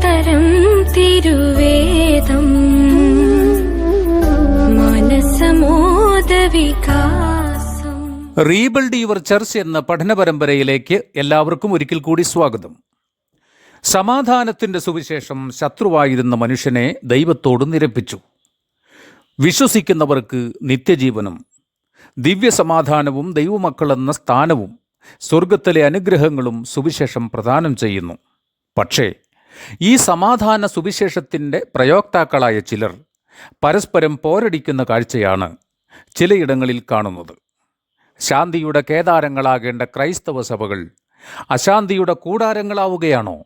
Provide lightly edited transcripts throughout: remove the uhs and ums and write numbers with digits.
തരം തിരുവേദം മനസമോദ വികാസം. Rebuild your church എന്ന പഠന പരമ്പരയിലേക്ക് എല്ലാവർക്കും ഒരിക്കൽ കൂടി സ്വാഗതം. സമാധാനത്തിൻ്റെ സുവിശേഷം ശത്രുവായിരുന്ന മനുഷ്യനെ ദൈവത്തോട് നിരപ്പിച്ചു. വിശ്വസിക്കുന്നവർക്ക് നിത്യജീവനും ദിവ്യസമാധാനവും ദൈവമക്കളെന്ന സ്ഥാനവും സ്വർഗത്തിലെ അനുഗ്രഹങ്ങളും സുവിശേഷം പ്രദാനം ചെയ്യുന്നു. പക്ഷേ ഈ സമാധാന സുവിശേഷത്തിൻ്റെ പ്രയോക്താക്കളായ ചിലർ പരസ്പരം പോരടിക്കുന്ന കാഴ്ചയാണ് ചിലയിടങ്ങളിൽ കാണുന്നത്. ശാന്തിയുടെ കേദാരങ്ങളാകേണ്ട ക്രൈസ്തവ സഭകൾ അശാന്തിയുടെ കൂടാരങ്ങളാവുകയാണോ?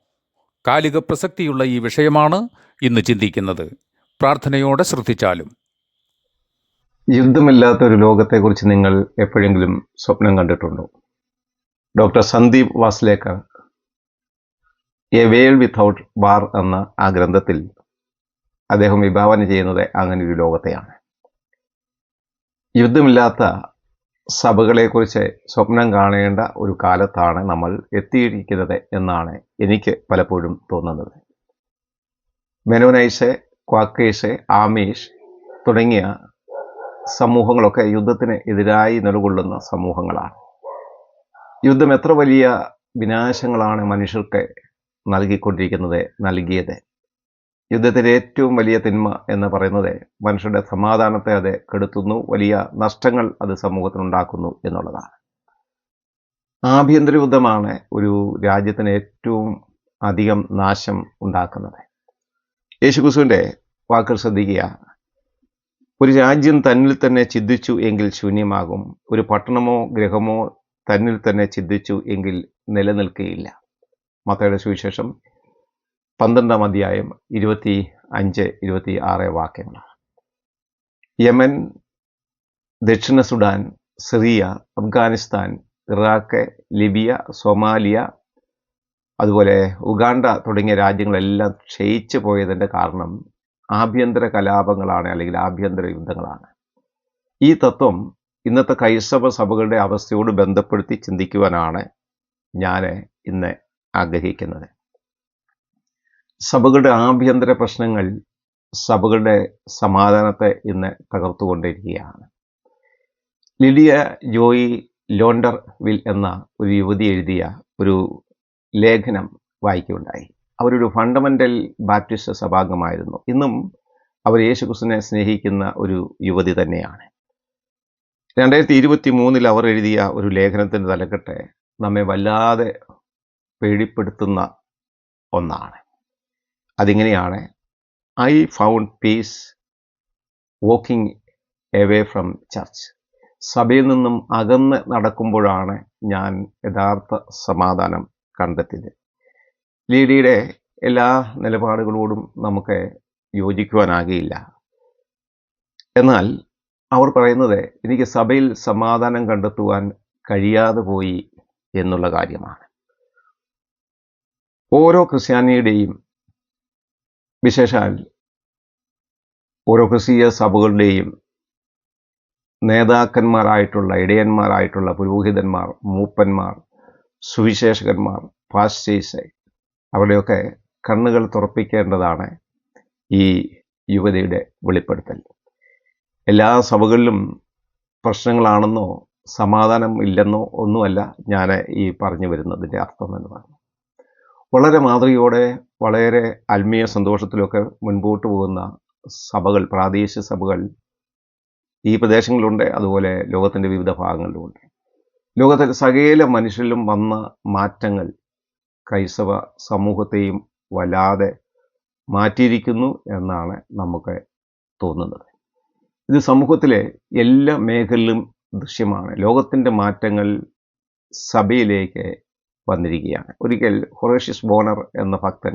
കാലിക പ്രസക്തിയുള്ള ഈ വിഷയമാണ് ഇന്ന് ചിന്തിക്കുന്നത്. പ്രാർത്ഥനയോടെ ശ്രദ്ധിച്ചാലും. യുദ്ധമില്ലാത്തൊരു ലോകത്തെക്കുറിച്ച് നിങ്ങൾ എപ്പോഴെങ്കിലും സ്വപ്നം കണ്ടിട്ടുണ്ടോ? Doctor Sandeep Waslekar a world without war എന്ന ആ ഗ്രന്ഥത്തിൽ അദ്ദേഹം വിഭാവന ചെയ്യുന്നത് അങ്ങനെ ഒരു ലോകത്തെയാണ്. യുദ്ധമില്ലാത്ത സഭകളെക്കുറിച്ച് സ്വപ്നം കാണേണ്ട ഒരു കാലത്താണ് നമ്മൾ എത്തിയിരിക്കുന്നത് എന്നാണ് എനിക്ക് പലപ്പോഴും തോന്നുന്നത്. മെനോനൈസ്, ക്വാക്കേഴ്സ്, ആമീഷ് തുടങ്ങിയ സമൂഹങ്ങളൊക്കെ യുദ്ധത്തിന് എതിരായി നിലകൊള്ളുന്ന സമൂഹങ്ങളാണ്. യുദ്ധം എത്ര വലിയ വിനാശങ്ങളാണ് മനുഷ്യർക്ക് നൽകിയത്. യുദ്ധത്തിൻ്റെ ഏറ്റവും വലിയ തിന്മ എന്ന് പറയുന്നത് മനുഷ്യരുടെ സമാധാനത്തെ അത് കെടുത്തുന്നു, വലിയ നഷ്ടങ്ങൾ അത് സമൂഹത്തിനുണ്ടാക്കുന്നു എന്നുള്ളതാണ്. ആഭ്യന്തര യുദ്ധമാണ് ഒരു രാജ്യത്തിന് ഏറ്റവും അധികം നാശം ഉണ്ടാക്കുന്നത്. യേശുക്രിസ്തുവിൻ്റെ വാക്കുകൾ ശ്രദ്ധിക്കുക. ഒരു രാജ്യം തന്നിൽ തന്നെ ഛിദ്ദിച്ചു എങ്കിൽ ശൂന്യമാകും, ഒരു പട്ടണമോ ഗൃഹമോ തന്നിൽ തന്നെ ഛിദ്ദിച്ചു എങ്കിൽ നിലനിൽക്കുകയില്ല. മത്തായിയുടെ സുവിശേഷം 12-ാം അധ്യായം 25-26 വാക്യങ്ങളാണ്. യമൻ, ദക്ഷിണ Sudan, Syria, Afghanistan, Iraq, Libya, Somalia, അതുപോലെ ഉഗാണ്ട തുടങ്ങിയ രാജ്യങ്ങളെല്ലാം ക്ഷയിച്ചു പോയതിൻ്റെ കാരണം ആഭ്യന്തര കലാപങ്ങളാണ്, അല്ലെങ്കിൽ ആഭ്യന്തര യുദ്ധങ്ങളാണ്. ഈ തത്വം ഇന്നത്തെ ക്രൈസ്തവ സഭകളുടെ അവസ്ഥയോട് ബന്ധപ്പെടുത്തി ചിന്തിക്കുവാനാണ് ഞാൻ ഇന്ന് ആഗ്രഹിക്കുന്നത്. സഭകളുടെ ആഭ്യന്തര പ്രശ്നങ്ങൾ സഭകളുടെ സമാധാനത്തെ ഇന്ന് തകർത്തുകൊണ്ടിരിക്കുകയാണ്. ലിഡിയ ജോയി ലോണ്ടർവിൽ എന്ന ഒരു യുവതി എഴുതിയ ഒരു ലേഖനം വായിക്കുകയുണ്ടായി. അവരൊരു ഫണ്ടമെൻ്റൽ ബാപ്റ്റിസ്റ്റ് സഭാംഗമായിരുന്നു. ഇന്നും അവർ യേശുക്രിസ്തുവിനെ സ്നേഹിക്കുന്ന ഒരു യുവതി തന്നെയാണ്. 2023 അവർ എഴുതിയ ഒരു ലേഖനത്തിൻ്റെ തലക്കെട്ട് നമ്മെ വല്ലാതെ പേടിപ്പെടുത്തുന്ന ഒന്നാണ്. അതിങ്ങനെയാണ്: I found peace walking away from church. സഭയിൽ നിന്നും അകന്ന് നടക്കുമ്പോഴാണ് ഞാൻ യഥാർത്ഥ സമാധാനം കണ്ടെത്തിയത്. ലീഡിയുടെ എല്ലാ നിലപാടുകളോടും നമുക്ക് യോജിക്കുവാനാകില്ല. എന്നാൽ അവർ പറയുന്നത് എനിക്ക് സഭയിൽ സമാധാനം കണ്ടെത്തുവാൻ കഴിയാതെ പോയി എന്നുള്ള കാര്യമാണ്. ഓരോ ക്രിസ്ത്യാനിയുടെയും, വിശേഷാൽ ഓരോ ക്രിസ്തീയ സഭകളുടെയും നേതാക്കന്മാരായിട്ടുള്ള, ഇടയന്മാരായിട്ടുള്ള പുരോഹിതന്മാർ, മൂപ്പന്മാർ, സുവിശേഷകന്മാർ, പാസ്റ്റേഴ്സ്, അവരുടെയൊക്കെ കണ്ണുകൾ തുറപ്പിക്കേണ്ടതാണ് ഈ യുവതിയുടെ വെളിപ്പെടുത്തൽ. എല്ലാ സഭകളിലും പ്രശ്നങ്ങളാണെന്നോ സമാധാനം ഇല്ലെന്നോ ഒന്നുമല്ല ഞാൻ ഈ പറഞ്ഞു വരുന്നതിൻ്റെ അർത്ഥം എന്ന് പറഞ്ഞു. വളരെ മാതൃകയോടെ, വളരെ ആത്മീയ സന്തോഷത്തിലൊക്കെ മുൻപോട്ട് പോകുന്ന സഭകൾ, പ്രാദേശിക സഭകൾ ഈ പ്രദേശങ്ങളിലുണ്ട്, അതുപോലെ ലോകത്തിൻ്റെ വിവിധ ഭാഗങ്ങളിലുമുണ്ട്. ലോകത്തിലെ സകല മനുഷ്യരിലും വന്ന മാറ്റങ്ങൾ ക്രൈസ്തവ സമൂഹത്തെയും വല്ലാതെ മാറ്റിയിരിക്കുന്നു എന്നാണ് നമുക്ക് തോന്നുന്നത്. ഇത് സമൂഹത്തിലെ എല്ലാ മേഖലയിലും ദൃശ്യമാണ്. ലോകത്തിൻ്റെ മാറ്റങ്ങൾ സഭയിലേക്ക് വന്നിരിക്കുകയാണ്. ഒരിക്കൽ ഹൊറേഷ്യസ് ബോണർ എന്ന ഭക്തൻ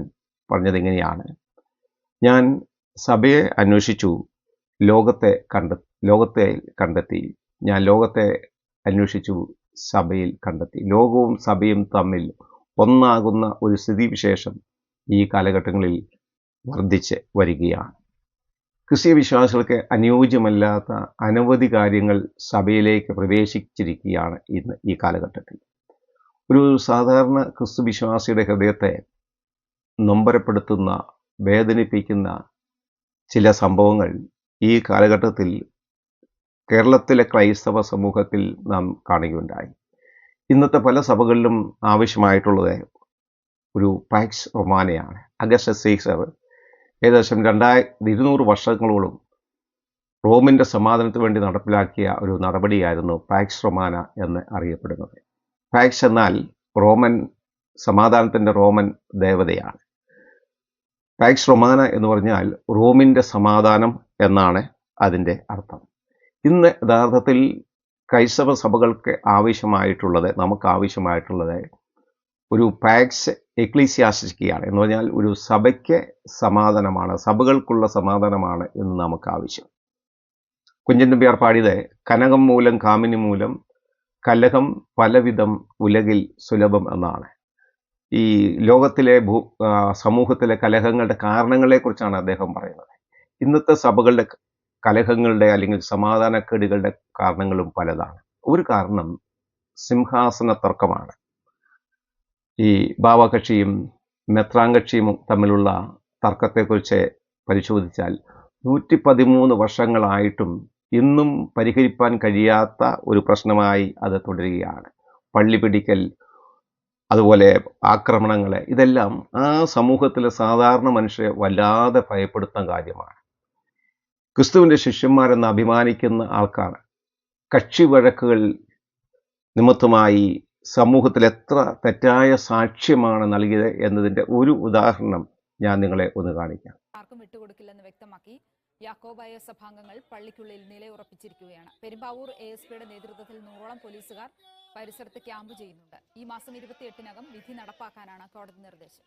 പറഞ്ഞത് ഇങ്ങനെയാണ്: ഞാൻ സഭയെ അന്വേഷിച്ചു, ലോകത്തെ കണ്ടെത്തി. ഞാൻ ലോകത്തെ അന്വേഷിച്ചു, സഭയിൽ കണ്ടെത്തി. ലോകവും സഭയും തമ്മിൽ ഒന്നാകുന്ന ഒരു സ്ഥിതിവിശേഷം ഈ കാലഘട്ടങ്ങളിൽ വർദ്ധിച്ച് വരികയാണ്. ക്രിസ്തീയ വിശ്വാസികൾക്ക് അനുയോജ്യമല്ലാത്ത അനവധി കാര്യങ്ങൾ സഭയിലേക്ക് പ്രവേശിച്ചിരിക്കുകയാണ് ഇന്ന് ഈ കാലഘട്ടത്തിൽ. ഒരു സാധാരണ ക്രിസ്തു വിശ്വാസിയുടെ ഹൃദയത്തെ നൊമ്പരപ്പെടുത്തുന്ന, വേദനിപ്പിക്കുന്ന ചില സംഭവങ്ങൾ ഈ കാലഘട്ടത്തിൽ കേരളത്തിലെ ക്രൈസ്തവ സമൂഹത്തിൽ നാം കാണുകയുണ്ടായി. ഇന്നത്തെ പല സഭകളിലും ആവശ്യമായിട്ടുള്ളത് ഒരു പാക്സ് റൊമാനയാണ്. അഗസ്റ്റസ് സീസർ ഏകദേശം 2200 വർഷങ്ങളോളം റോമിൻ്റെ സമാധാനത്തിന് വേണ്ടി നടപ്പിലാക്കിയ ഒരു നടപടിയായിരുന്നു പാക്സ് റൊമാന എന്ന് അറിയപ്പെടുന്നത്. പാക്സ് എന്നാൽ റോമൻ സമാധാനത്തിൻ്റെ റോമൻ ദേവതയാണ്. പാക്സ് റൊമാന എന്ന് പറഞ്ഞാൽ റോമിൻ്റെ സമാധാനം എന്നാണ് അതിൻ്റെ അർത്ഥം. ഇന്ന് യഥാർത്ഥത്തിൽ ക്രൈസ്തവ സഭകൾക്ക് ആവശ്യമായിട്ടുള്ളത്, നമുക്ക് ആവശ്യമായിട്ടുള്ളത് ഒരു പാക്സ് എക്ലീസിയാസ്റ്റിക്കയാണ്. എന്ന് പറഞ്ഞാൽ ഒരു സഭയ്ക്ക് സമാധാനമാണ്, സഭകൾക്കുള്ള സമാധാനമാണ് എന്ന് നമുക്ക് ആവശ്യം. കുഞ്ചൻ നമ്പ്യാർ പാടിയത് കനകം മൂലം കാമിനി മൂലം കലഹം പലവിധം ഉലകിൽ സുലഭം എന്നാണ്. ഈ ലോകത്തിലെ സമൂഹത്തിലെ കലഹങ്ങളുടെ കാരണങ്ങളെക്കുറിച്ചാണ് അദ്ദേഹം പറയുന്നത്. ഇന്നത്തെ സഭകളുടെ കലഹങ്ങളുടെ അല്ലെങ്കിൽ സമാധാനക്കേടുകളുടെ കാരണങ്ങളും പലതാണ്. ഒരു കാരണം സിംഹാസന തർക്കമാണ്. ഈ ബാവകക്ഷിയും മെത്രാങ്കക്ഷിയും തമ്മിലുള്ള തർക്കത്തെക്കുറിച്ച് പരിശോധിച്ചാൽ 113 വർഷങ്ങളായിട്ടും ഇന്നും പരിഹരിക്കാൻ കഴിയാത്ത ഒരു പ്രശ്നമായി അത് തുടരുകയാണ്. പള്ളി പിടിക്കൽ, അതുപോലെ ആക്രമണങ്ങൾ, ഇതെല്ലാം ആ സമൂഹത്തിലെ സാധാരണ മനുഷ്യരെ വല്ലാതെ ഭയപ്പെടുത്തുന്ന കാര്യമാണ്. ക്രിസ്തുവിൻ്റെ ശിഷ്യന്മാരെന്ന് അഭിമാനിക്കുന്ന ആൾക്കാർ കക്ഷി വഴക്കുകൾ നിമിത്തമായി സമൂഹത്തിൽ എത്ര തെറ്റായ സാക്ഷ്യമാണ് നൽകിയത് എന്നതിൻ്റെ ഒരു ഉദാഹരണം ഞാൻ നിങ്ങളെ ഒന്ന് കാണിക്കാം. ആർക്കും വിട്ടുകൊടുക്കില്ലെന്ന് വ്യക്തമാക്കി യാക്കോബായ സഭാംഗങ്ങൾ പള്ളിക്കുള്ളിൽ നിലയുറപ്പിച്ചിരിക്കുകയാണ്. പെരുമ്പാവൂർ ASPയുടെ നേതൃത്വത്തിൽ 100ഓളം പോലീസുകാർ പരിസരത്ത് ക്യാമ്പ് ചെയ്യുന്നുണ്ട്. ഈ മാസം 28-നകം വിധി നടപ്പാക്കാനാണ് കോടതി നിർദ്ദേശം.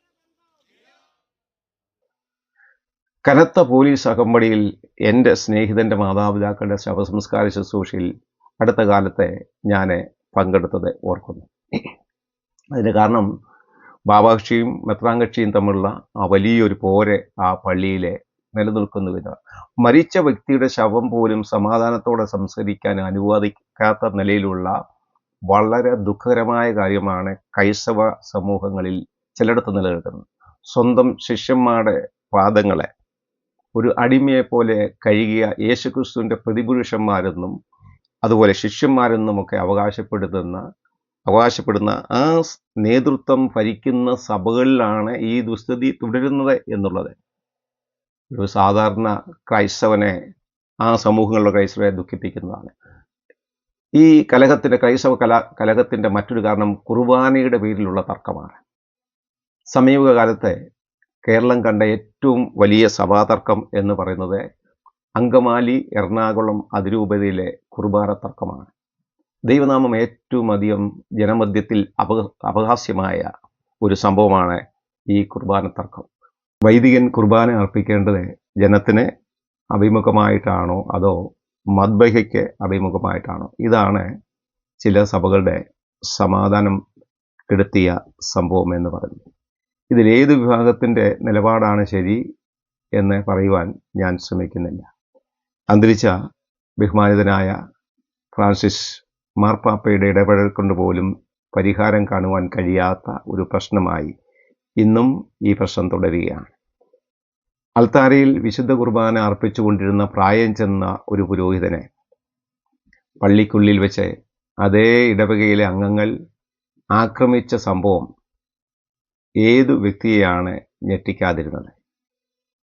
കനത്ത പോലീസ് അകമ്പടിയിൽ എൻ്റെ സ്നേഹിതൻ്റെ മാതാപിതാക്കളുടെ ശവസംസ്കാര ശുശ്രൂഷയിൽ അടുത്ത കാലത്തെ ഞാൻ പങ്കെടുത്തത് ഓർക്കുന്നു. അതിന് കാരണം ബാബാകക്ഷിയും മെത്രാങ്കക്ഷിയും തമ്മിലുള്ള ആ വലിയൊരു പോര് ആ പള്ളിയിലെ നിലനിൽക്കുന്നുവെന്ന്. മരിച്ച വ്യക്തിയുടെ ശവം പോലും സമാധാനത്തോടെ സംസ്കരിക്കാൻ അനുവദിക്കാത്ത നിലയിലുള്ള വളരെ ദുഃഖകരമായ കാര്യമാണ് ക്രൈസ്തവ സമൂഹങ്ങളിൽ ചിലയിടത്ത് നിലനിൽക്കുന്നത്. സ്വന്തം ശിഷ്യന്മാരുടെ പാദങ്ങളെ ഒരു അടിമയെപ്പോലെ കഴുകിയ യേശുക്രിസ്തുവിൻ്റെ പ്രതിപുരുഷന്മാരെന്നും അതുപോലെ ശിഷ്യന്മാരെന്നുമൊക്കെ അവകാശപ്പെടുന്ന ആ നേതൃത്വം ഭരിക്കുന്ന സഭകളിലാണ് ഈ ദുസ്ഥിതി തുടരുന്നത് എന്നുള്ളത് ഒരു സാധാരണ ക്രൈസ്തവനെ, ആ സമൂഹങ്ങളിലെ ക്രൈസ്തവരെ ദുഃഖിപ്പിക്കുന്നതാണ്. ഈ ക്രൈസ്തവ കലഹത്തിൻ്റെ മറ്റൊരു കാരണം കുർബാനയുടെ പേരിലുള്ള തർക്കമാണ്. സമീപകാലത്തെ കേരളം കണ്ട ഏറ്റവും വലിയ സഭാതർക്കം എന്ന് പറയുന്നത് അങ്കമാലി എറണാകുളം അതിരൂപതയിലെ കുർബാന തർക്കമാണ്. ദൈവനാമം ഏറ്റവും അധികം ജനമധ്യത്തിൽ അപഹാസ്യമായ ഒരു സംഭവമാണ് ഈ കുർബാന തർക്കം. വൈദികൻ കുർബാന അർപ്പിക്കേണ്ടത് ജനത്തിന് അഭിമുഖമായിട്ടാണോ അതോ മദ്ബഹയ്ക്ക് അഭിമുഖമായിട്ടാണോ? ഇതാണ് ചില സഭകളുടെ സമാധാനം കെടുത്തിയ സംഭവം എന്ന് പറയുന്നത്. ഇതിലേത് വിഭാഗത്തിൻ്റെ നിലപാടാണ് ശരി എന്ന് പറയുവാൻ ഞാൻ ശ്രമിക്കുന്നില്ല. അന്തരിച്ച ബഹുമാനിതനായ ഫ്രാൻസിസ് മാർപ്പാപ്പയുടെ ഇടപെടൽ കൊണ്ടുപോലും പരിഹാരം കാണുവാൻ കഴിയാത്ത ഒരു പ്രശ്നമായി ഇന്നും ഈ പ്രശ്നം തുടരുകയാണ്. അൾത്താരയിൽ വിശുദ്ധ കുർബാന അർപ്പിച്ചുകൊണ്ടിരുന്ന പ്രായം ചെന്ന ഒരു പുരോഹിതനെ പള്ളിക്കുള്ളിൽ വെച്ച് അതേ ഇടവകയിലെ അംഗങ്ങൾ ആക്രമിച്ച സംഭവം ഏതു വ്യക്തിയെയാണ് ഞെട്ടിക്കാതിരുന്നത്?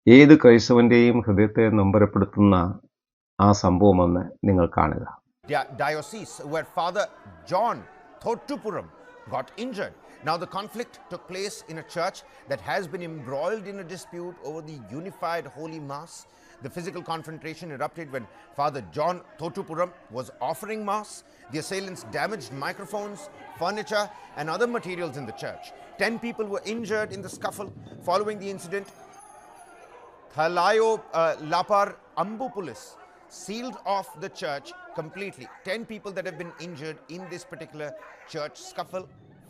ഏത് ക്രൈസ്തവൻ്റെയും ഹൃദയത്തെ നൊമ്പരപ്പെടുത്തുന്ന ആ സംഭവമെന്ന് നിങ്ങൾ കാണുക. Diocese where Father John Thotupuram got injured. Now the conflict took place in a church that has been embroiled in a dispute over the unified Holy Mass. The physical confrontation erupted when Father John Thotupuram was offering Mass. The assailants damaged microphones, furniture and other materials in the church. 10 people were injured in the scuffle. Following the incident, Thalayo Lapar Ambupulis sealed off the church completely. 10 people that have been injured in this particular church scuffle.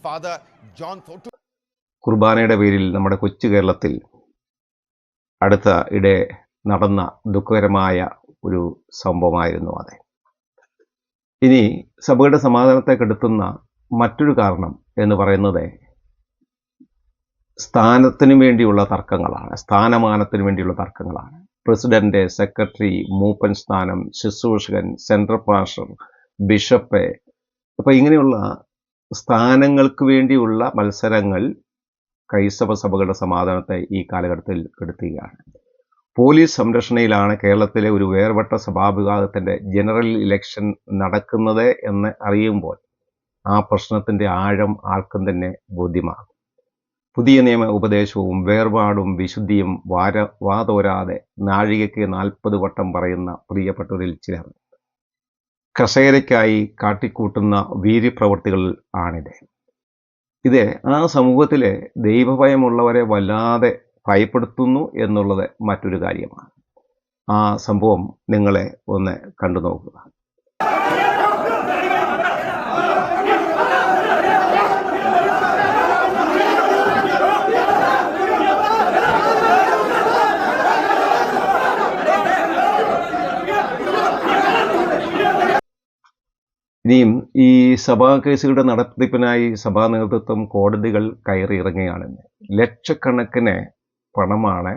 Father John Thotu. കുർബാനയുടെ പേരിൽ നമ്മുടെ കൊച്ചു കേരളത്തിൽ അടുത്ത ഇടെ നടന്ന ദുഃഖകരമായ ഒരു സംഭവമായിരുന്നു അത്. ഇനി സഭയുടെ സമാധാനത്തെ കെടുത്തുന്ന മറ്റൊരു കാരണം എന്ന് പറയുന്നത് സ്ഥാനത്തിന് വേണ്ടിയുള്ള തർക്കങ്ങളാണ്, സ്ഥാനമാനത്തിന് വേണ്ടിയുള്ള തർക്കങ്ങളാണ്. പ്രസിഡന്റ്, സെക്രട്ടറി, മൂപ്പൻ സ്ഥാനം, ശുശ്രൂഷകൻ, സെൻട്രൽ പാസ്റ്റർ, ബിഷപ്പ്, അപ്പോൾ ഇങ്ങനെയുള്ള സ്ഥാനങ്ങൾക്ക് വേണ്ടിയുള്ള മത്സരങ്ങൾ ക്രൈസ്തവ സഭകളുടെ സമാധാനത്തെ ഈ കാലഘട്ടത്തിൽ കെടുത്തുകയാണ്. പോലീസ് സംരക്ഷണയിലാണ് കേരളത്തിലെ ഒരു വേർപെട്ട സഭാവിഭാഗത്തിൻ്റെ ജനറൽ ഇലക്ഷൻ നടക്കുന്നത് എന്ന് അറിയുമ്പോൾ ആ പ്രശ്നത്തിൻ്റെ ആഴം ആർക്കും തന്നെ ബോധ്യമാകും. പുതിയ നിയമ ഉപദേശവും വേർപാടും വിശുദ്ധിയും വാതോരാതെ നാഴികയ്ക്ക് 40 വട്ടം പറയുന്ന പ്രിയപ്പെട്ടവരിൽ ചിലർ കസേരയ്ക്കായി കാട്ടിക്കൂട്ടുന്ന വീര്യപ്രവൃത്തികൾ ആണിത്. ഇത് ആ സമൂഹത്തിലെ ദൈവഭയമുള്ളവരെ വല്ലാതെ ഭയപ്പെടുത്തുന്നു എന്നുള്ളത് മറ്റൊരു കാര്യമാണ്. ആ സംഭവം നിങ്ങളെ ഒന്ന് കണ്ടു നോക്കുക. ഇനിയും ഈ സഭാ കേസുകളുടെ നടത്തിപ്പിനായി സഭാ നേതൃത്വം കോടതികൾ കയറി ഇറങ്ങുകയാണെന്ന്. ലക്ഷക്കണക്കിന് പണമാണ്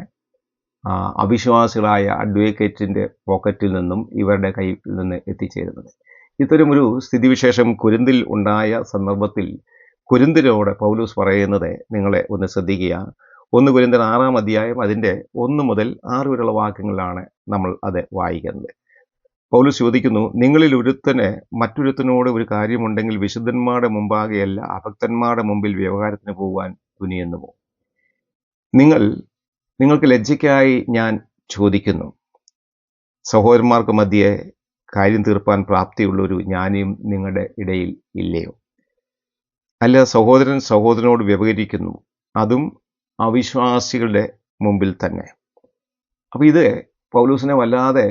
അവിശ്വാസികളായ അഡ്വക്കേറ്റിൻ്റെ പോക്കറ്റിൽ നിന്നും ഇവരുടെ കയ്യിൽ നിന്ന് എത്തിച്ചേരുന്നത്. ഇത്തരമൊരു സ്ഥിതിവിശേഷം കൊരിന്തിൽ ഉണ്ടായ സന്ദർഭത്തിൽ കൊരിന്ത്യരോട് പൗലോസ് പറയുന്നത് നിങ്ങളെ ഒന്ന് ശ്രദ്ധിക്കുക. 1 കൊരിന്ത്യർ 6-ാം അധ്യായം അതിൻ്റെ 1 മുതൽ 6 വരെയുള്ള വാക്യങ്ങളിലാണ് നമ്മൾ അത് വായിക്കുന്നത്. പൗലോസ് ചോദിക്കുന്നു, നിങ്ങളിൽ ഒരുത്തന് മറ്റൊരുത്തനോട് ഒരു കാര്യമുണ്ടെങ്കിൽ വിശുദ്ധന്മാരുടെ മുമ്പാകെയല്ല അഭക്തന്മാരുടെ മുമ്പിൽ വ്യവഹാരത്തിന് പോകുവാൻ തുനിയെന്നുമോ? നിങ്ങൾക്ക് ലജ്ജയ്ക്കായി ഞാൻ ചോദിക്കുന്നു, സഹോദരന്മാർക്ക് മധ്യേ കാര്യം തീർപ്പാൻ പ്രാപ്തിയുള്ളൊരു ജ്ഞാനിയും നിങ്ങളുടെ ഇടയിൽ ഇല്ലയോ? അല്ല, സഹോദരൻ സഹോദരനോട് വ്യവഹരിക്കുന്നു, അതും അവിശ്വാസികളുടെ മുമ്പിൽ തന്നെ. അപ്പോൾ ഇത് പൗലോസിനെ വല്ലാതെ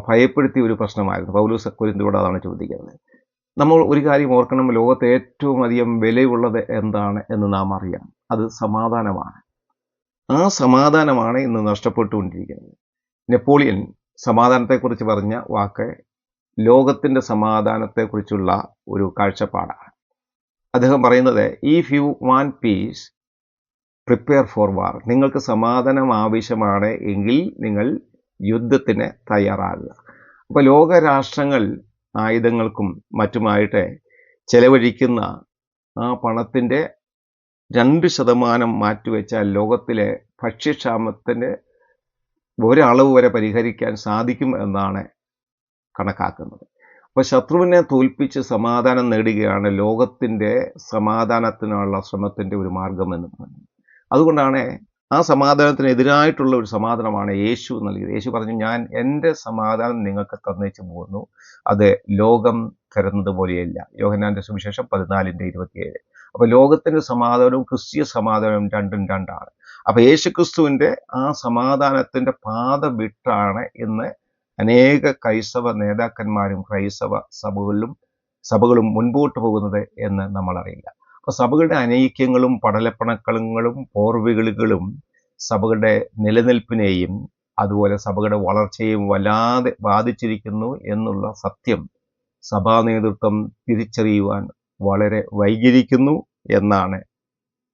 ഭയപ്പെടുത്തിയ ഒരു പ്രശ്നമായിരുന്നു. പൗലോസ് കൊരിന്ത്യരോട് അതാണ് ചോദിക്കുന്നത്. നമ്മൾ ഒരു കാര്യം ഓർക്കണം, ലോകത്തെ ഏറ്റവും അധികം വിലയുള്ളത് എന്താണ് എന്ന് നാം അറിയാം. അത് സമാധാനമാണ്. ആ സമാധാനമാണ് ഇന്ന് നഷ്ടപ്പെട്ടുകൊണ്ടിരിക്കുന്നത്. നെപ്പോളിയൻ സമാധാനത്തെക്കുറിച്ച് പറഞ്ഞ വാക്ക് ലോകത്തിൻ്റെ സമാധാനത്തെക്കുറിച്ചുള്ള ഒരു കാഴ്ചപ്പാടാണ്. അദ്ദേഹം പറയുന്നത്, if you want peace prepare for war. നിങ്ങൾക്ക് സമാധാനം ആവശ്യമാണ് എങ്കിൽ നിങ്ങൾ യുദ്ധത്തിന് തയ്യാറാകുക. അപ്പോൾ ലോകരാഷ്ട്രങ്ങൾ ആയുധങ്ങൾക്കും മറ്റുമായിട്ട് ചെലവഴിക്കുന്ന ആ പണത്തിൻ്റെ 2% മാറ്റിവെച്ചാൽ ലോകത്തിലെ ഭക്ഷ്യക്ഷാമത്തിൻ്റെ ഒരളവ് വരെ പരിഹരിക്കാൻ സാധിക്കും എന്നാണ് കണക്കാക്കുന്നത്. അപ്പോൾ ശത്രുവിനെ തോൽപ്പിച്ച് സമാധാനം നേടുകയാണ് ലോകത്തിൻ്റെ സമാധാനത്തിനുള്ള ശ്രമത്തിൻ്റെ ഒരു മാർഗമെന്ന് പറയുന്നത്. അതുകൊണ്ടാണ് ആ സമാധാനത്തിനെതിരായിട്ടുള്ള ഒരു സമാധാനമാണ് യേശു നൽകിയത്. യേശു പറഞ്ഞു, ഞാൻ എൻ്റെ സമാധാനം നിങ്ങൾക്ക് തന്നേച്ചു പോകുന്നു, അത് ലോകം തരുന്നത് പോലെയല്ല. യോഹന്നാൻ്റെ സുവിശേഷം 14:27. അപ്പോൾ ലോകത്തിൻ്റെ സമാധാനവും ക്രിസ്തീയ സമാധാനവും രണ്ടും രണ്ടാണ്. അപ്പോൾ യേശുക്രിസ്തുവിൻ്റെ ആ സമാധാനത്തിൻ്റെ പാത വിട്ടാണ് ഇന്ന് അനേക ക്രൈസ്തവ നേതാക്കന്മാരും ക്രൈസ്തവ സഭകളും മുൻപോട്ട് പോകുന്നത് എന്ന് നമ്മളറിയില്ല. അപ്പോൾ സഭകളുടെ അനൈക്യങ്ങളും പടലപ്പണക്കളങ്ങളും പോർവിളികളും സഭകളുടെ നിലനിൽപ്പിനെയും അതുപോലെ സഭകളുടെ വളർച്ചയെയും വല്ലാതെ ബാധിച്ചിരിക്കുന്നു എന്നുള്ള സത്യം സഭാ നേതൃത്വം തിരിച്ചറിയുവാൻ വളരെ വൈകിയിരിക്കുന്നു എന്നാണ്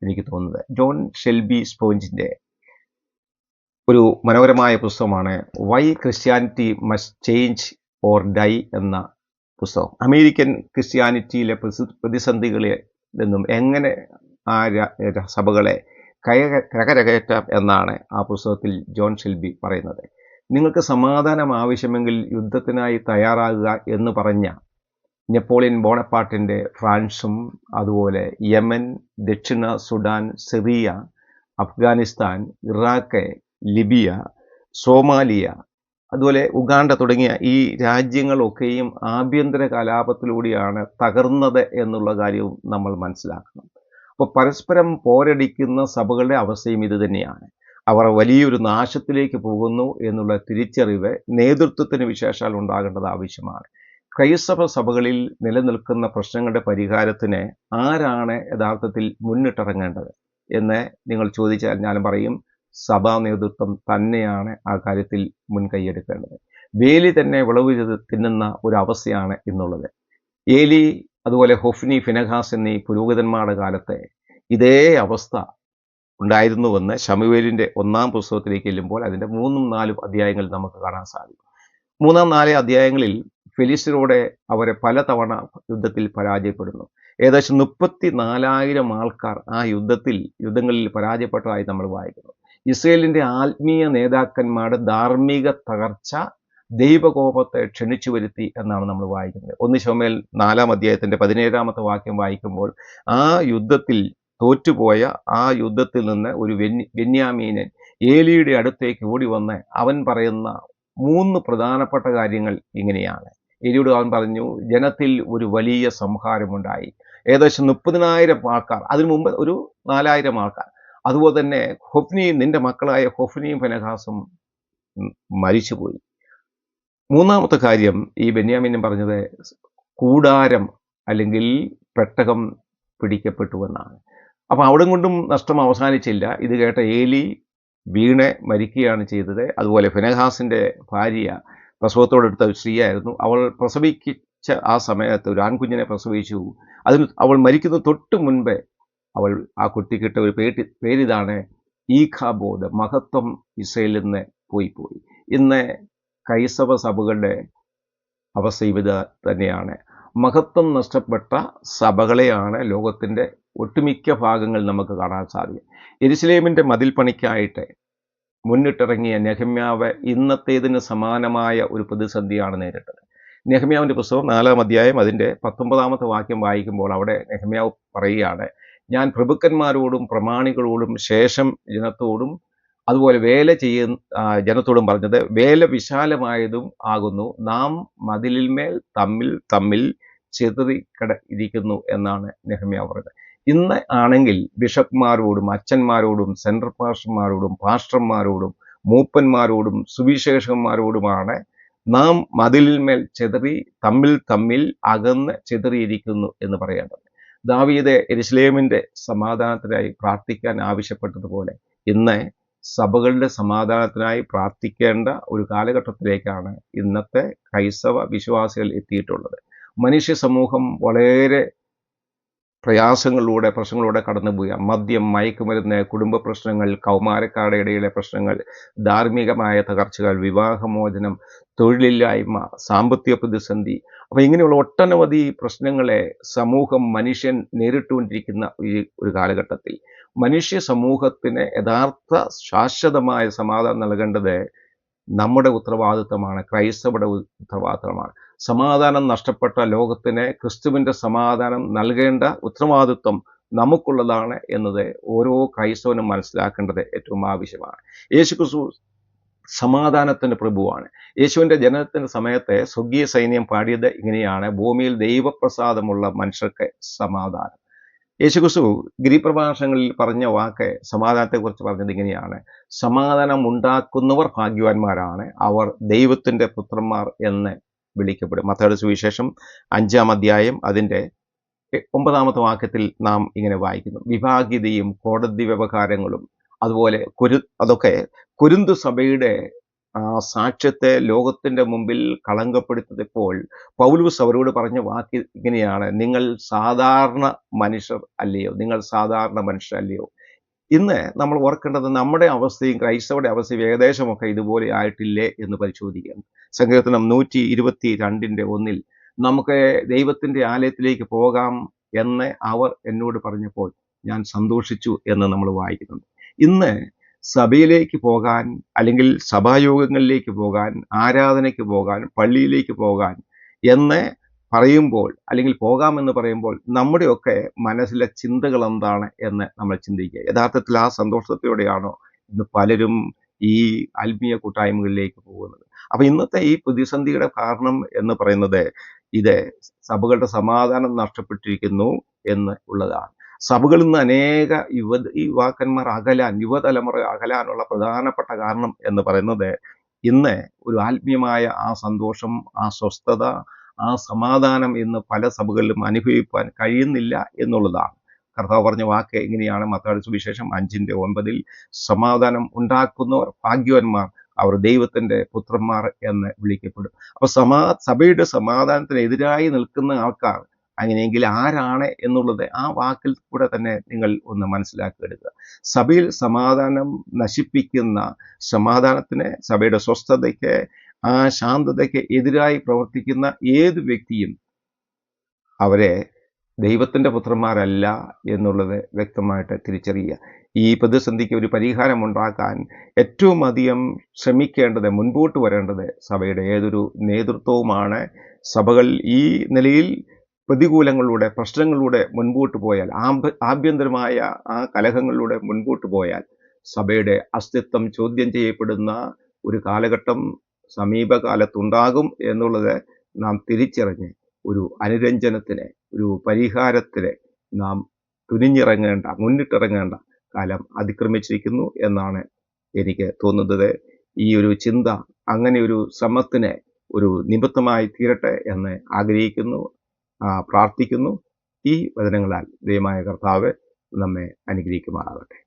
എനിക്ക് തോന്നുന്നത്. ജോൺ ഷെൽബി സ്പോഞ്ചിൻ്റെ ഒരു മനോഹരമായ പുസ്തകമാണ് why Christianity must change or die എന്ന പുസ്തകം. അമേരിക്കൻ ക്രിസ്ത്യാനിറ്റിയിലെ പ്രതിസന്ധികളിൽ നിന്നും എങ്ങനെ ആ സഭകളെ കരകയറ്റാം എന്നാണ് ആ പുസ്തകത്തിൽ ജോൺ ഷെൽബി പറയുന്നത്. നിങ്ങൾക്ക് സമാധാനം ആവശ്യമെങ്കിൽ യുദ്ധത്തിനായി തയ്യാറാകുക എന്ന് പറഞ്ഞ നെപ്പോളിയൻ ബോണപ്പാർട്ടിൻ്റെ ഫ്രാൻസും അതുപോലെ യമൻ, ദക്ഷിണ Sudan, Syria, Afghanistan, Iraq, Libya, Somalia, അതുപോലെ ഉഗാണ്ട തുടങ്ങിയ ഈ രാജ്യങ്ങളൊക്കെയും ആഭ്യന്തര കലാപത്തിലൂടെയാണ് തകർന്നത് എന്നുള്ള കാര്യവും നമ്മൾ മനസ്സിലാക്കണം. അപ്പോൾ പരസ്പരം പോരടിക്കുന്ന സഭകളുടെ അവസ്ഥയും ഇത് തന്നെയാണ്. അവർ വലിയൊരു നാശത്തിലേക്ക് പോകുന്നു എന്നുള്ള തിരിച്ചറിവ് നേതൃത്വത്തിന് വിശേഷാൽ ഉണ്ടാകേണ്ടത് ആവശ്യമാണ്. ക്രൈസ്തവ സഭകളിൽ നിലനിൽക്കുന്ന പ്രശ്നങ്ങളുടെ പരിഹാരത്തിന് ആരാണ് യഥാർത്ഥത്തിൽ മുന്നിട്ടിറങ്ങേണ്ടത് എന്ന് നിങ്ങൾ ചോദിച്ചാൽ ഞാൻ പറയും, സഭാ നേതൃത്വം തന്നെയാണ് ആ കാര്യത്തിൽ മുൻകൈയെടുക്കേണ്ടത്. വേലി തന്നെ വിളവ് തിന്നുന്ന ഒരവസ്ഥയാണ് ഇന്നുള്ളത്. ഏലി അതുപോലെ ഹൊഫ്നി, ഫിനഹാസ് എന്നീ പുരോഹിതന്മാരുടെ കാലത്തെ ഇതേ അവസ്ഥ ഉണ്ടായിരുന്നുവെന്ന് ശമൂവേലിൻ്റെ 1-ാം പുസ്തകത്തിലേക്ക് ചെല്ലുമ്പോൾ അതിൻ്റെ 3-4 അധ്യായങ്ങൾ നമുക്ക് കാണാൻ സാധിക്കും. 3-4 അധ്യായങ്ങളിൽ ഫെലിസ്ത്യരോടെ അവരെ പലതവണ യുദ്ധത്തിൽ പരാജയപ്പെടുന്നു. ഏകദേശം 34,000 ആൾക്കാർ ആ യുദ്ധങ്ങളിൽ പരാജയപ്പെട്ടതായി നമ്മൾ വായിക്കുന്നു. ഇസ്രയേലിൻ്റെ ആത്മീയ നേതാക്കന്മാരുടെ ധാർമ്മിക തകർച്ച ദൈവകോപത്തെ ക്ഷണിച്ചു വരുത്തി എന്നാണ് നമ്മൾ വായിക്കുന്നത്. 1 ശമൂവേൽ 4-ാം അധ്യായത്തിൻ്റെ 17-ാമത്തെ വാക്യം വായിക്കുമ്പോൾ ആ യുദ്ധത്തിൽ തോറ്റുപോയ ആ യുദ്ധത്തിൽ നിന്ന് ഒരു ബെന്യാമീനൻ ഏലിയുടെ അടുത്തേക്ക് ഓടി വന്ന് അവൻ പറയുന്ന 3 പ്രധാനപ്പെട്ട കാര്യങ്ങൾ ഇങ്ങനെയാണ്. ഏലിയോട് അവൻ പറഞ്ഞു, ജനത്തിൽ ഒരു വലിയ സംഹാരമുണ്ടായി. ഏകദേശം 30,000 ആൾക്കാർ, അതിനു മുമ്പ് ഒരു 4,000 ആൾക്കാർ. അതുപോലെ തന്നെ നിന്റെ മക്കളായ ഹൊഫ്നിയും ഫിനെഹാസും മരിച്ചുപോയി. 3-ാമത്തെ കാര്യം ഈ ബെന്യാമീൻ പറഞ്ഞത് കൂടാരം അല്ലെങ്കിൽ പെട്ടകം പിടിക്കപ്പെട്ടുവെന്നാണ്. അപ്പം അവിടെ കൊണ്ടും നഷ്ടം അവസാനിച്ചില്ല. ഇത് കേട്ട ഏലി വീണ് മരിക്കുകയാണ് ചെയ്തത്. അതുപോലെ ഫിനെഹാസിൻ്റെ ഭാര്യ പ്രസവത്തോടെടുത്ത ഒരു സ്ത്രീയായിരുന്നു. അവൾ പ്രസവിച്ച ആ സമയത്ത് ഒരു ആൺകുഞ്ഞിനെ പ്രസവിച്ചു. അവൾ മരിക്കുന്ന തൊട്ട് മുൻപേ അവൾ ആ കുട്ടിക്കിട്ട ഒരു പേരിതാണ് ഈഖാബോദ്, മഹത്വം ഇസ്രയേലിൽ നിന്ന് പോയി. ഇന്ന് ക്രൈസ്തവ സഭകളുടെ അവസ്ഥ ഇത് തന്നെയാണ്. മഹത്വം നഷ്ടപ്പെട്ട സഭകളെയാണ് ലോകത്തിൻ്റെ ഒട്ടുമിക്ക ഭാഗങ്ങൾ നമുക്ക് കാണാൻ സാധിക്കും. യെരുശലേമിൻ്റെ മതിൽ പണിക്കായിട്ട് മുന്നിട്ടിറങ്ങിയ നെഹമ്യാവ് ഇന്നത്തേതിന് സമാനമായ ഒരു പ്രതിസന്ധിയാണ് നേരിട്ടത്. നെഹമ്യാവിൻ്റെ പുസ്തകം 4-ാം അധ്യായം അതിൻ്റെ 19-ാമത്തെ വാക്യം വായിക്കുമ്പോൾ അവിടെ നെഹമ്യാവ് പറയുകയാണ്, ഞാൻ പ്രഭുക്കന്മാരോടും പ്രമാണികളോടും ശേഷം ജനത്തോടും അതുപോലെ വേല ചെയ്യുന്ന ജനത്തോടും പറഞ്ഞത്, വേല വിശാലമായതും ആകുന്നു, നാം മതിലിന്മേൽ തമ്മിൽ ഇരിക്കുന്നു എന്നാണ് നെഹമ്യാവ് പറഞ്ഞത്. ഇന്ന് ആണെങ്കിൽ ബിഷപ്പ്മാരോടും അച്ഛന്മാരോടും സെൻട്രൽ പാസ്റ്റർമാരോടും മൂപ്പന്മാരോടും സുവിശേഷന്മാരോടുമാണ് നാം മതിലിന്മേൽ തമ്മിൽ അകന്ന് ചെതറിയിരിക്കുന്നു എന്ന് പറയേണ്ടത്. ദാവീദ് യെരുശലേമിൻ്റെ സമാധാനത്തിനായി പ്രാർത്ഥിക്കാൻ ആവശ്യപ്പെട്ടതുപോലെ ഇന്ന് സഭകളുടെ സമാധാനത്തിനായി പ്രാർത്ഥിക്കേണ്ട ഒരു കാലഘട്ടത്തിലേക്കാണ് ഇന്നത്തെ ക്രൈസ്തവ വിശ്വാസികൾ എത്തിയിട്ടുള്ളത്. മനുഷ്യ സമൂഹം വളരെ പ്രശ്നങ്ങളിലൂടെ കടന്നുപോവുക. മദ്യം, മയക്കുമരുന്ന്, കുടുംബ പ്രശ്നങ്ങൾ, കൗമാരക്കാരുടെ ഇടയിലെ പ്രശ്നങ്ങൾ, ധാർമ്മികമായ തകർച്ചകൾ, വിവാഹമോചനം, തൊഴിലില്ലായ്മ, സാമ്പത്തിക പ്രതിസന്ധി. അപ്പോൾ ഇങ്ങനെയുള്ള ഒട്ടനവധി പ്രശ്നങ്ങളെ മനുഷ്യൻ നേരിട്ടുകൊണ്ടിരിക്കുന്ന ഒരു കാലഘട്ടത്തിൽ മനുഷ്യ സമൂഹത്തിന് യഥാർത്ഥ ശാശ്വതമായ സമാധാനം നൽകേണ്ടത് നമ്മുടെ ഉത്തരവാദിത്തമാണ്, ക്രൈസ്തവരുടെ ഉത്തരവാദിത്തമാണ്. സമാധാനം നഷ്ടപ്പെട്ട ലോകത്തിന് ക്രിസ്തുവിൻ്റെ സമാധാനം നൽകേണ്ട ഉത്തരവാദിത്വം നമുക്കുള്ളതാണ് എന്നത് ഓരോ ക്രൈസ്തവനും മനസ്സിലാക്കേണ്ടത് ഏറ്റവും ആവശ്യമാണ്. യേശുക്രിസ്തു സമാധാനത്തിൻ്റെ പ്രഭുവാണ്. യേശുവിൻ്റെ ജനനത്തിൻ്റെ സമയത്ത് സ്വർഗീയ സൈന്യം പാടിയത് ഇങ്ങനെയാണ്, ഭൂമിയിൽ ദൈവപ്രസാദമുള്ള മനുഷ്യർക്ക് സമാധാനം. യേശുക്രിസ്തു ഗിരിപ്രഭാഷണങ്ങളിൽ പറഞ്ഞ വാക്ക് സമാധാനത്തെക്കുറിച്ച് പറഞ്ഞത് ഇങ്ങനെയാണ്, സമാധാനം ഉണ്ടാക്കുന്നവർ ഭാഗ്യവാന്മാരാണ്, അവർ ദൈവത്തിൻ്റെ പുത്രന്മാർ എന്ന് വിളിക്കപ്പെടും. മത്തായിയുടെ സുവിശേഷം 5-ാം അധ്യായം അതിൻ്റെ 9-ാമത്തെ വാക്യത്തിൽ നാം ഇങ്ങനെ വായിക്കുന്നു, വിഭാഗീയതയും കോടതി വ്യവഹാരങ്ങളും അതുപോലെ അതൊക്കെ കൊരിന്തു സഭയുടെ സാക്ഷ്യത്തെ ലോകത്തിൻ്റെ മുമ്പിൽ കളങ്കപ്പെടുത്തിയപ്പോൾ പൗലോസ് അവരോട് പറഞ്ഞ വാക്ക് ഇങ്ങനെയാണ്, നിങ്ങൾ സാധാരണ മനുഷ്യരല്ലയോ. ഇന്ന് നമ്മൾ ഓർക്കേണ്ടത് നമ്മുടെ അവസ്ഥയും ക്രൈസ്തവരുടെ അവസ്ഥയും ഏകദേശമൊക്കെ ഇതുപോലെ ആയിട്ടില്ലേ എന്ന് പരിശോധിക്കാം. സങ്കീർത്തനം 122:1 നമുക്ക് ദൈവത്തിൻ്റെ ആലയത്തിലേക്ക് പോകാം എന്ന് അവർ എന്നോട് പറഞ്ഞപ്പോൾ ഞാൻ സന്തോഷിച്ചു എന്ന് നമ്മൾ വായിക്കുന്നുണ്ട്. ഇന്ന് സഭയിലേക്ക് പോകാൻ അല്ലെങ്കിൽ സഭായോഗങ്ങളിലേക്ക് പോകാൻ, ആരാധനയ്ക്ക് പോകാൻ, പള്ളിയിലേക്ക് പോകാൻ എന്ന് പറയുമ്പോൾ അല്ലെങ്കിൽ പോകാമെന്ന് പറയുമ്പോൾ നമ്മുടെയൊക്കെ മനസ്സിലെ ചിന്തകൾ എന്താണ് എന്ന് നമ്മൾ ചിന്തിക്കുക. യഥാർത്ഥത്തിൽ ആ സന്തോഷത്തോടെയാണോ ഇന്ന് പലരും ഈ ആത്മീയ കൂട്ടായ്മകളിലേക്ക് പോകുന്നത്? അപ്പോൾ ഇന്നത്തെ ഈ പ്രതിസന്ധിയുടെ കാരണം എന്ന് പറയുന്നത് ഇത് സഭകളുടെ സമാധാനം നഷ്ടപ്പെട്ടിരിക്കുന്നു എന്ന് ഉള്ളതാണ്. സഭകളിൽ നിന്ന് അനേക യുവാക്കന്മാർ യുവതലമുറ അകലാനുള്ള പ്രധാനപ്പെട്ട കാരണം എന്ന് പറയുന്നത് ഇന്ന് ഒരു ആത്മീയമായ ആ സന്തോഷം, ആ സ്വസ്ഥത, ആ സമാധാനം ഇന്ന് പല സഭകളിലും അനുഭവിക്കാൻ കഴിയുന്നില്ല എന്നുള്ളതാണ്. കർത്താവ് പറഞ്ഞ വാക്ക് എങ്ങനെയാണ്? മത്തായിയുടെ സുവിശേഷം 5:9 സമാധാനം ഉണ്ടാക്കുന്നവർ ഭാഗ്യവാന്മാർ, അവർ ദൈവത്തിൻ്റെ പുത്രന്മാർ എന്ന് വിളിക്കപ്പെടും. അപ്പോൾ സഭയുടെ സമാധാനത്തിന് എതിരായി നിൽക്കുന്ന ആൾക്കാർ അങ്ങനെയെങ്കിൽ ആരാണ് എന്നുള്ളത് ആ വാക്കിൽ കൂടെ തന്നെ നിങ്ങൾ ഒന്ന് മനസ്സിലാക്കിയെടുക്കുക. സഭയിൽ സമാധാനം നശിപ്പിക്കുന്ന, സമാധാനത്തിന്, സഭയുടെ സ്വസ്ഥതയ്ക്ക്, ആ ശാന്തതയ്ക്ക് എതിരായി പ്രവർത്തിക്കുന്ന ഏത് വ്യക്തിയും അവരെ ദൈവത്തിൻ്റെ പുത്രന്മാരല്ല എന്നുള്ളത് വ്യക്തമായിട്ട് തിരിച്ചറിയുക. ഈ പ്രതിസന്ധിക്ക് ഒരു പരിഹാരമുണ്ടാക്കാൻ ഏറ്റവും അധികം ശ്രമിക്കേണ്ടത്, മുൻപോട്ട് വരേണ്ടത് സഭയുടെ ഏതൊരു നേതൃത്വവുമാണ്. സഭകൾ ഈ നിലയിൽ പ്രതികൂലങ്ങളിലൂടെ, പ്രശ്നങ്ങളിലൂടെ മുൻപോട്ട് പോയാൽ, ആഭ്യന്തരമായ ആ കലഹങ്ങളിലൂടെ മുൻപോട്ട് പോയാൽ സഭയുടെ അസ്തിത്വം ചോദ്യം ചെയ്യപ്പെടുന്ന ഒരു കാലഘട്ടം സമീപകാലത്തുണ്ടാകും എന്നുള്ളത് നാം തിരിച്ചറിഞ്ഞ് ഒരു അനുരഞ്ജനത്തിന്, ഒരു പരിഹാരത്തിന് നാം മുന്നിട്ടിറങ്ങേണ്ട കാലം അതിക്രമിച്ചിരിക്കുന്നു എന്നാണ് എനിക്ക് തോന്നുന്നത്. ഈ ഒരു ചിന്ത അങ്ങനെ ഒരു ശ്രമത്തിന് ഒരു നിമിത്തമായി തീരട്ടെ എന്ന് ആഗ്രഹിക്കുന്നു, പ്രാർത്ഥിക്കുന്നു. ഈ വചനങ്ങളാൽ ദൈവമായ കർത്താവ് നമ്മെ അനുഗ്രഹിക്കുമാറാകട്ടെ.